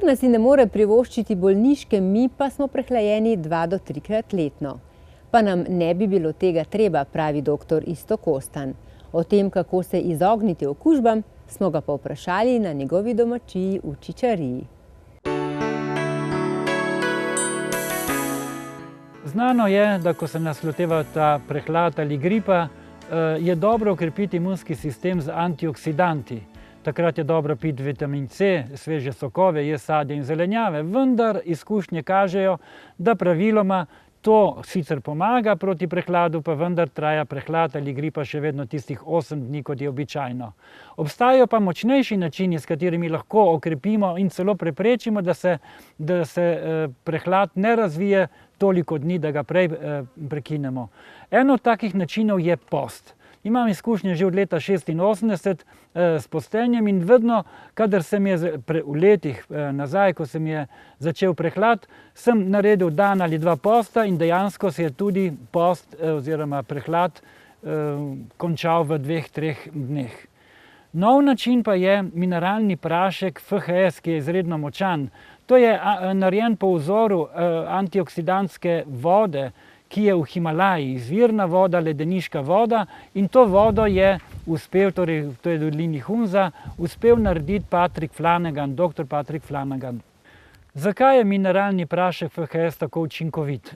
Sicer si ne more privoščiti bolniške, mi pa smo prehlajeni 2 do 3-krat letno. Pa nam ne bi bilo tega treba, pravi doktor Iztok Kostan. O tem, kako se izogniti okužbam, smo ga pa vprašali na njegovi domačiji v Čičariji. Znano je, da ko se nas loteva ta prehlad ali gripa, je dobro okrepiti imunski sistem z antioksidanti. Takrat je dobro piti vitamin C, sveže sokove, jesti sadje in zelenjave, vendar izkušnje kažejo, da praviloma to sicer pomaga proti prehladu, pa vendar traja prehlad ali gripa še vedno tistih 8 dni, kot je običajno. Obstajajo pa močnejši načini, s katerimi lahko okrepimo in celo preprečimo, da se prehlad ne razvije toliko dni, da ga prej prekinemo. Eno od takih načinov je post. Imam izkušnje že od leta 86 s postenjem in vedno, kadar se mi je v letih nazaj, ko se mi je začel prehlad, sem naredil dan ali 2 posta in dejansko se je tudi post oziroma prehlad končal v 2-3 dneh. Nov način pa je mineralni prašek FHS, ki je izredno močan. To je narejen po vzoru antioksidantske vode, ki je v Himalaji, izvirna voda, ledeniška voda, in to vodo je uspel, torej to je dolini Hunza, uspel narediti Patrick Flanagan, dr. Patrick Flanagan. Zakaj je mineralni prašek FHS tako učinkovit?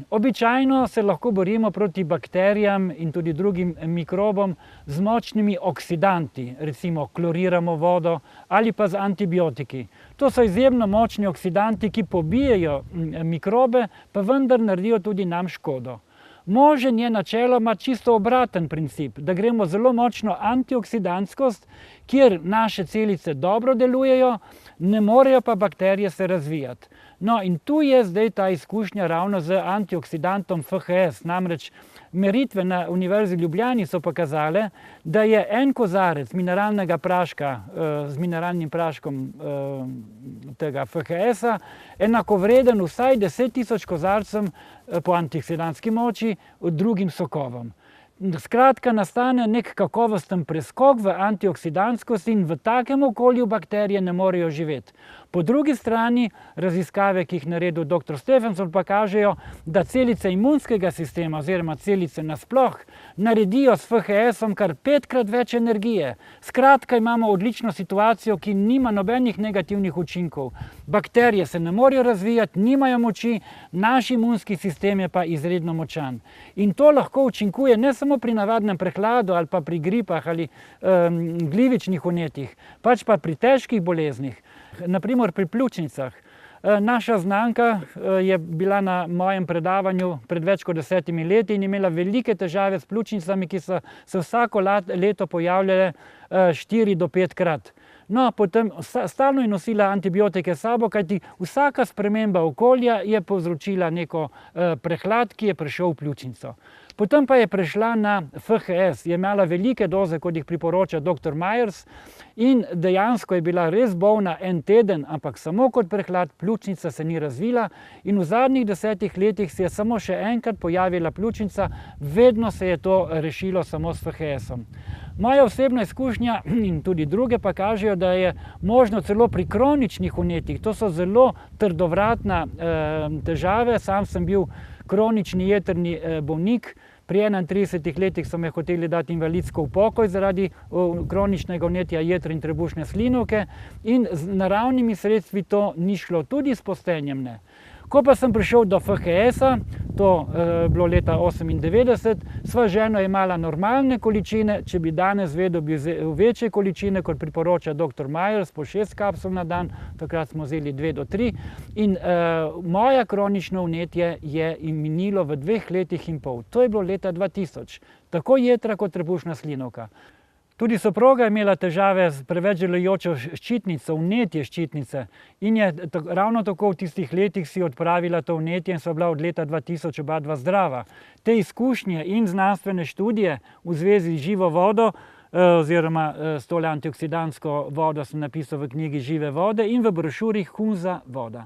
Običajno se lahko borimo proti bakterijam in tudi drugim mikrobom z močnimi oksidanti, recimo kloriramo vodo ali pa z antibiotiki. To so izjemno močni oksidanti, ki pobijejo mikrobe, pa vendar naredijo tudi nam škodo. Možen je načeloma čisto obraten princip, da gremo zelo močno antioksidantskost, kjer naše celice dobro delujejo, ne morejo pa bakterije se razvijati. No, in tu je zdaj ta izkušnja ravno z antioksidantom FHS. Namreč meritve na Univerzi v Ljubljani so pokazale, da je en kozarec mineralnega praška z mineralnim praškom tega FHS-a enakovreden vsaj 10.000 kozarcem po antioksidantski moči drugim sokovom. Skratka, nastane nek kakovosten preskok v antioksidantskost in v takem okolju bakterije ne morejo živeti. Po drugi strani, raziskave, ki jih naredil dr. Stephenson, pa kažejo, da celice imunskega sistema oziroma celice nasploh naredijo s FHS-om kar 5-krat več energije. Skratka, imamo odlično situacijo, ki nima nobenih negativnih učinkov. Bakterije se ne morejo razvijati, nimajo moči, naš imunski sistem je pa izredno močan. In to lahko učinkuje ne samo pri navadnem prehladu ali pa pri gripah ali glivičnih vnetjih, pač pa pri težkih boleznih. Naprimer pri pljučnicah. Naša znanka je bila na mojem predavanju pred več kot 10 leti in imela velike težave s pljučnicami, ki so se vsako leto pojavljale 4 do 5-krat. No, potem stalno je nosila antibiotike s sabo, kajti vsaka sprememba okolja je povzročila neko prehlad, ki je prišel v pljučnico. Potem pa je prešla na FHS, je imela velike doze, kot jih priporoča dr. Myers, in dejansko je bila res bolna 1 teden, ampak samo kot prehlad, pljučnica se ni razvila in v zadnjih 10 letih se je samo še enkrat pojavila pljučnica, vedno se je to rešilo samo s FHS-om. Moja osebna izkušnja in tudi druge pa kažejo, da je možno celo pri kroničnih vnetjih, to so zelo trdovratna težave, sam sem bil kronični jetrni bolnik, pri 31 letih so me hoteli dati invalidsko v pokoj zaradi kroničnega vnetja jetre in trebušne slinavke in z naravnimi sredstvi to ni šlo, tudi s postenjem ne. Ko pa sem prišel do FHS-a, to je bilo leta 1998, sva ženo imela normalne količine, če bi danes vedel, bi vzel večje količine, kot priporoča dr. Myers, po 6 kapsul na dan, takrat smo vzeli 2 do 3. In moja kronično vnetje je minilo v 2 letih in pol. To je bilo leta 2000, tako jetra kot trebušna slinavka. Tudi soproga je imela težave s preveč delujočo ščitnico, vnetje ščitnice in je ravno tako v tistih letih si odpravila to vnetje in sva bila od leta 2000 oba zdrava. Te izkušnje in znanstvene študije v zvezi z živo vodo oziroma s tole antioksidantsko vodo sem napisal v knjigi Žive vode in v brošuri Hunza voda.